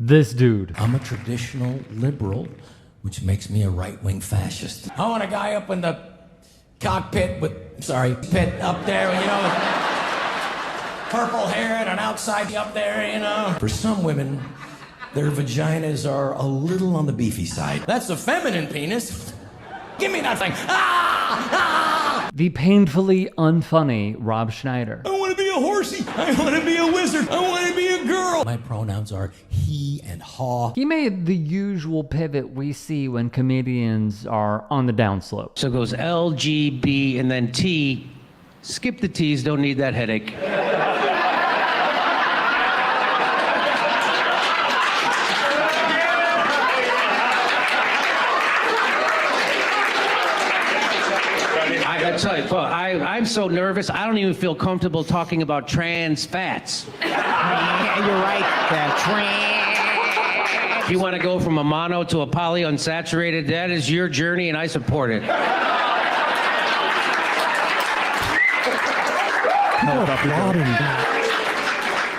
This dude. I'm a traditional liberal, which makes me a right-wing fascist. I want a guy up in the cockpit pit up there, you know, with purple hair and an outside up there, you know. For some women, their vaginas are a little on the beefy side. That's the feminine penis. Give me that thing. The painfully unfunny Rob Schneider. I want to be a horsey. I want to be a wizard. I want to be a girl. My pronouns are he and haw. He made the usual pivot we see when comedians are on the downslope. So it goes L, G, B, and then T. Skip the T's, don't need that headache. I tell you, I'm so nervous, I don't even feel comfortable talking about trans fats. Yeah, you're right, trans. If you want to go from a mono to a polyunsaturated, that is your journey, and I support it.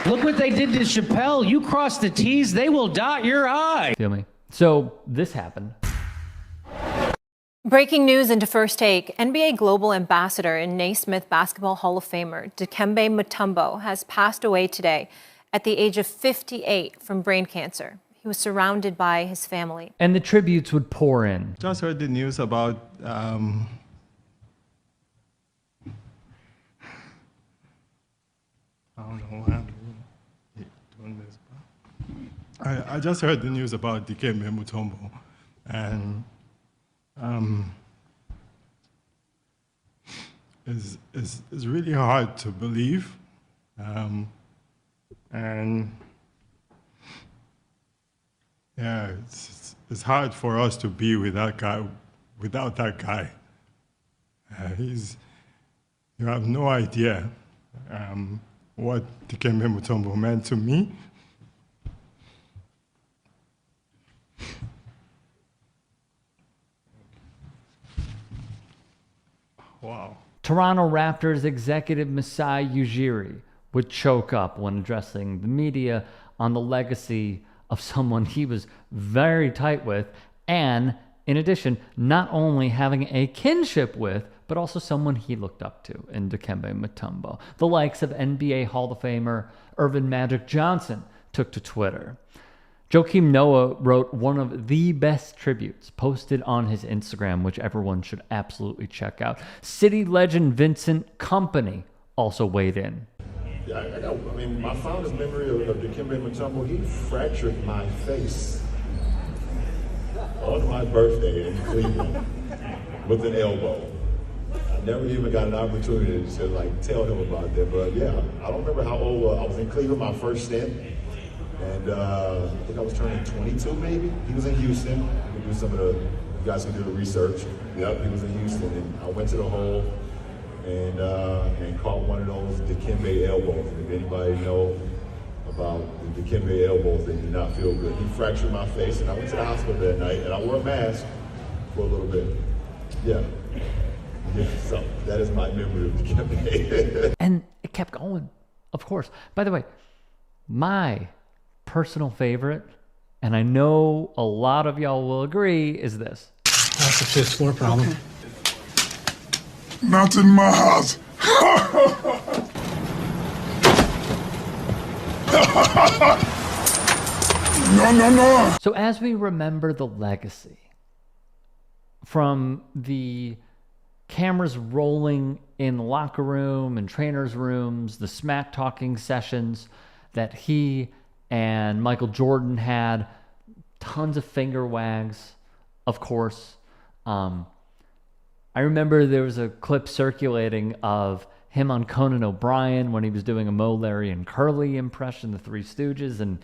Look what they did to Chappelle. You cross the T's, they will dot your I. Feel me? So this happened. Breaking news into First Take. NBA Global Ambassador and Naismith Basketball Hall of Famer Dikembe Mutombo has passed away today at the age of 58 from brain cancer. He was surrounded by his family. And the tributes would pour in. Just heard the news about I don't know why I'm doing this. I just heard the news about Dikembe Mutombo, and it's really hard to believe, and yeah, it's hard for us to be with that guy, without that guy. You have no idea what Dikembe Mutombo meant to me. Wow. Toronto Raptors executive Masai Ujiri would choke up when addressing the media on the legacy of someone he was very tight with, and in addition, not only having a kinship with, but also someone he looked up to in Dikembe Mutombo. The likes of NBA Hall of Famer Earvin Magic Johnson took to Twitter. Joakim Noah wrote one of the best tributes posted on his Instagram, which everyone should absolutely check out. City legend Vincent Kompany also weighed in. Yeah, I mean, my fondest memory of Dikembe Mutombo, he fractured my face on my birthday in Cleveland with an elbow. I never even got an opportunity to tell him about that, but yeah, I don't remember how old I was in Cleveland my first stint. And I think I was turning 22 maybe. He was in Houston. We do some of the, you guys can do the research. Yep, he was in Houston, and I went to the hole and caught one of those Dikembe elbows. And if anybody know about the Dikembe elbows, they do not feel good. He fractured my face, and I went to the hospital that night, and I wore a mask for a little bit. Yeah, so that is my memory of Dikembe. And it kept going, of course. By the way, my personal favorite, and I know a lot of y'all will agree, is this. That's a fifth floor problem. Not in my house. No. So as we remember the legacy, from the cameras rolling in the locker room and trainers' rooms, the smack talking sessions that he and Michael Jordan had, tons of finger wags, of course. I remember there was a clip circulating of him on Conan O'Brien when he was doing a Mo, Larry, and Curly impression, the Three Stooges, and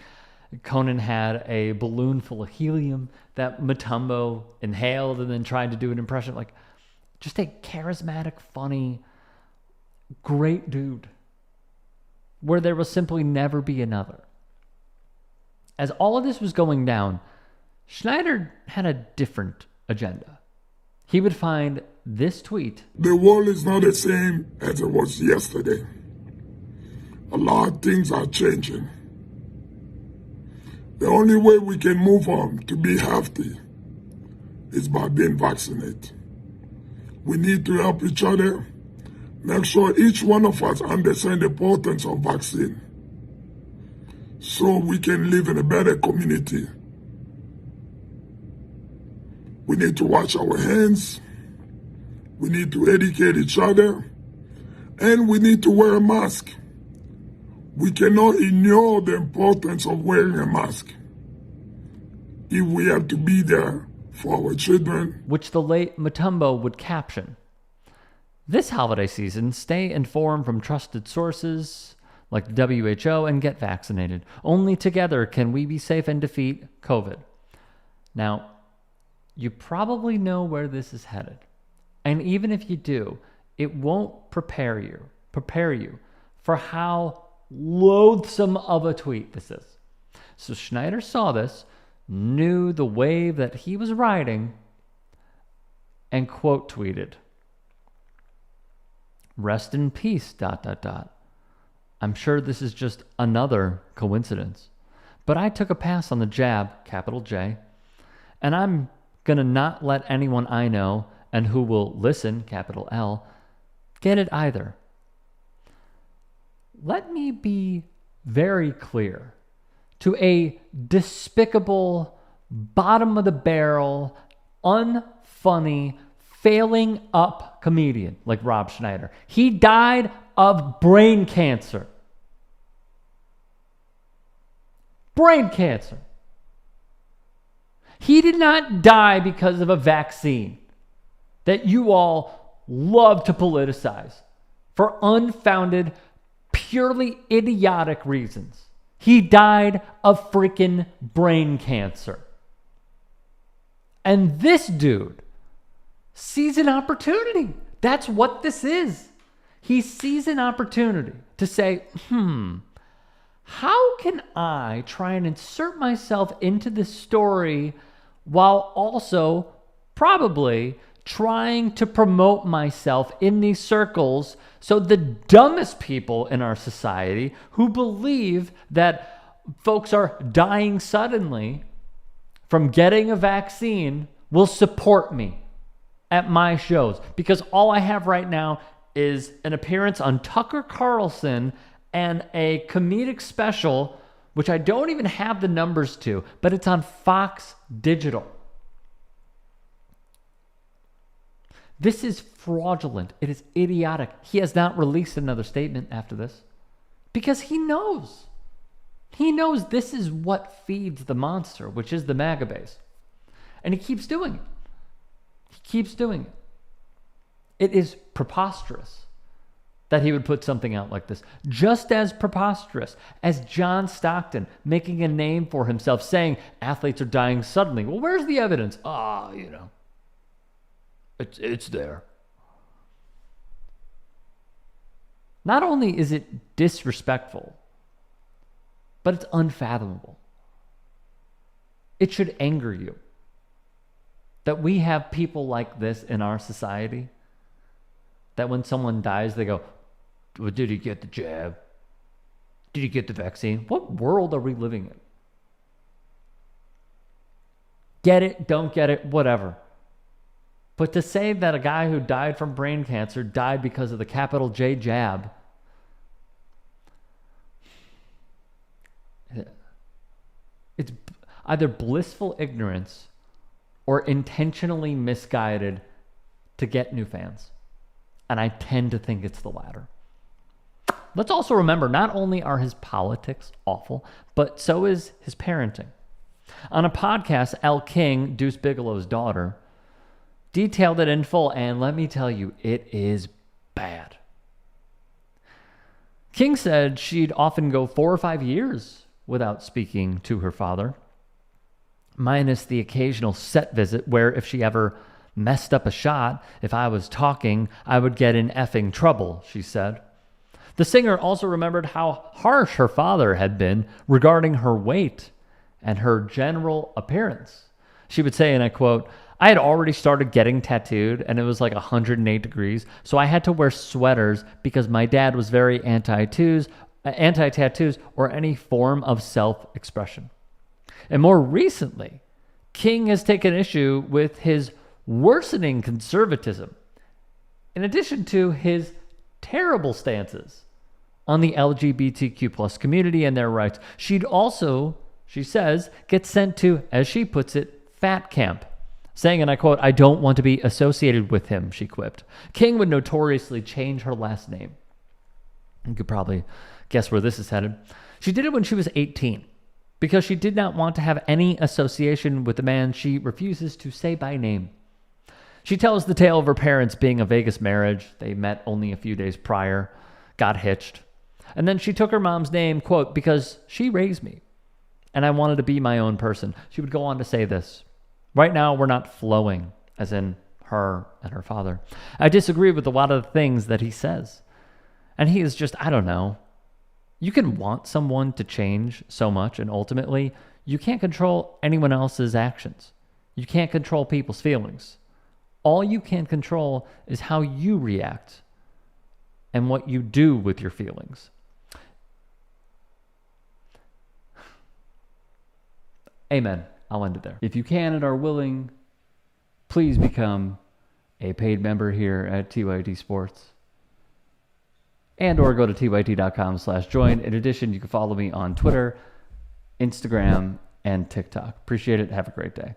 Conan had a balloon full of helium that Mutombo inhaled and then tried to do an impression. Like, just a charismatic, funny, great dude, where there will simply never be another. As all of this was going down, Schneider had a different agenda. He would find this tweet. The world is not the same as it was yesterday. A lot of things are changing. The only way we can move on to be healthy is by being vaccinated. We need to help each other, make sure each one of us understands the importance of vaccine so we can live in a better community. We need to wash our hands, we need to educate each other, and we need to wear a mask. We cannot ignore the importance of wearing a mask if we have to be there for our children. Which the late Mutombo would caption, "This holiday season, stay informed from trusted sources like the WHO and get vaccinated. Only together can we be safe and defeat COVID." Now, you probably know where this is headed. And even if you do, it won't prepare you for how loathsome of a tweet this is. So Schneider saw this, knew the wave that he was riding, and quote tweeted, "Rest in peace, ... I'm sure this is just another coincidence, but I took a pass on the jab, capital J, and I'm gonna not let anyone I know and who will listen, capital L, get it either." Let me be very clear. To a despicable, bottom of the barrel, unfunny, failing up comedian like Rob Schneider. He died of brain cancer. Brain cancer. He did not die because of a vaccine that you all love to politicize for unfounded, purely idiotic reasons. He died of freaking brain cancer. And this dude sees an opportunity. That's what this is. He sees an opportunity to say, how can I try and insert myself into this story while also probably trying to promote myself in these circles so the dumbest people in our society who believe that folks are dying suddenly from getting a vaccine will support me at my shows. Because all I have right now is an appearance on Tucker Carlson and a comedic special, which I don't even have the numbers to, but it's on Fox Digital. This is fraudulent. It is idiotic. He has not released another statement after this because he knows. He knows this is what feeds the monster, which is the MAGA base. And he keeps doing it. He keeps doing it. It is preposterous that he would put something out like this. Just as preposterous as John Stockton making a name for himself saying athletes are dying suddenly. Well, where's the evidence? It's there. Not only is it disrespectful, but it's unfathomable. It should anger you that we have people like this in our society, that when someone dies, they go, well, did he get the jab? Did he get the vaccine? What world are we living in? Get it, don't get it, whatever. But to say that a guy who died from brain cancer died because of the capital J jab, it's either blissful ignorance or intentionally misguided to get new fans. And I tend to think it's the latter. Let's also remember, not only are his politics awful, but so is his parenting. On a podcast, Elle King, Deuce Bigelow's daughter, detailed it in full, and let me tell you, it is bad. King said she'd often go 4 or 5 years without speaking to her father, minus the occasional set visit where if she ever messed up a shot, if I was talking, I would get in effing trouble, she said. The singer also remembered how harsh her father had been regarding her weight and her general appearance. She would say, and I quote, I had already started getting tattooed and it was like 108 degrees, so I had to wear sweaters because my dad was very anti-tattoos or any form of self-expression. And more recently, King has taken issue with his worsening conservatism, in addition to his terrible stances on the LGBTQ plus community and their rights. She'd also, she says, get sent to, as she puts it, fat camp, saying, and I quote, "I don't want to be associated with him," she quipped. King would notoriously change her last name. You could probably guess where this is headed. She did it when she was 18 because she did not want to have any association with the man she refuses to say by name. She tells the tale of her parents being a Vegas marriage. They met only a few days prior, got hitched. And then she took her mom's name, quote, "because she raised me and I wanted to be my own person." She would go on to say this: "Right now, we're not flowing," as in her and her father. "I disagree with a lot of the things that he says. And he is just, I don't know. You can want someone to change so much, and ultimately, you can't control anyone else's actions. You can't control people's feelings. All you can control is how you react and what you do with your feelings." Amen. I'll end it there. If you can and are willing, please become a paid member here at TYT Sports. And or go to tyt.com/join. In addition, you can follow me on Twitter, Instagram, and TikTok. Appreciate it. Have a great day.